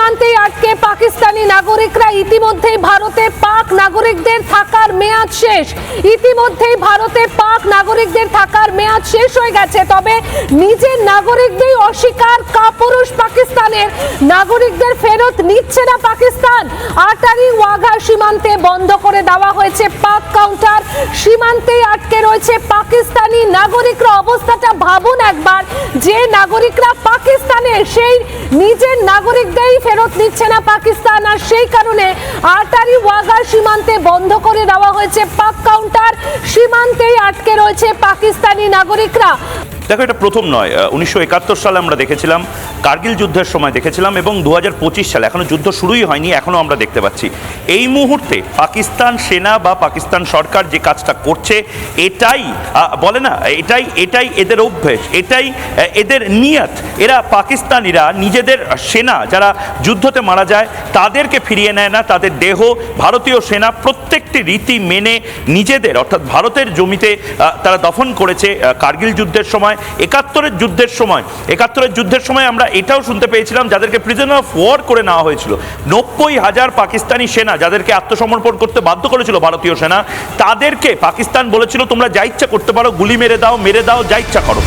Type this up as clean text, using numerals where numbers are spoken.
সীমান্তে আটকে পাকিস্তানি নাগরিকরা। ইতিমধ্যেই ভারতে পাক নাগরিকদের থাকার মেয়াদ শেষ। ইতিমধ্যেই ভারতে পাক নাগরিকদের থাকার মেয়াদ শেষ হয়ে গেছে। তবে নিজের নাগরিকদের অস্বীকার কাপুরুষ পাকিস্তানের। নাগরিকদের ফেরত নিচ্ছে না পাকিস্তান। আটারি ওয়াঘা সীমান্তে বন্ধ করে দেওয়া হয়েছে পাক কাউন্টার। সীমান্তেই আটকে রয়েছে পাকিস্তানি নাগরিকরা। অবস্থাটা ভাবুন একবার, যে নাগরিকরা পাকিস্তানের সেই নিজের নাগরিকদের ফেরত নিচ্ছে না পাকিস্তান। আর সেই কারণে আটারি ওয়াঘা সীমান্তে বন্ধ করে দেওয়া হয়েছে পাক কাউন্টার। সীমান্তেই আটকে রয়েছে পাকিস্তানি নাগরিকরা। দেখো, এটা প্রথম নয়। 1971 সালে আমরা দেখেছিলাম, কার্গিল যুদ্ধের সময় দেখেছিলাম, এবং 2025 সালে, এখনো যুদ্ধ শুরুই হয়নি, এখনো আমরা দেখতে পাচ্ছি। এই মুহূর্তে পাকিস্তান সেনা বা পাকিস্তান সরকার যে কাজটা করছে, এটাই বলে না, এটাই এদের অভ্যেস, এটাই এদের নিয়ত। এরা পাকিস্তানিরা নিজেদের সেনা যারা যুদ্ধতে মারা যায় তাদেরকে ফিরিয়ে নেয় না। তাদের দেহ ভারতীয় সেনা প্রত্যেকটি রীতি মেনে নিজেদের, অর্থাৎ ভারতের জমিতে তারা দফন করেছে। কার্গিল যুদ্ধের সময়, 71-এর যুদ্ধের সময় আমরা এটাও শুনতে পেয়েছিলাম, যাদেরকে প্রিজনার অফ ওয়ার করে নেওয়া হয়েছিল। 90,000 পাকিস্তানি সেনা যাদেরকে আত্মসমর্পণ করতে বাধ্য করেছিল ভারতীয় সেনা, তাদেরকে পাকিস্তান বলেছিল তোমরা যা ইচ্ছা করতে পারো, গুলি মেরে দাও, যা ইচ্ছা করো।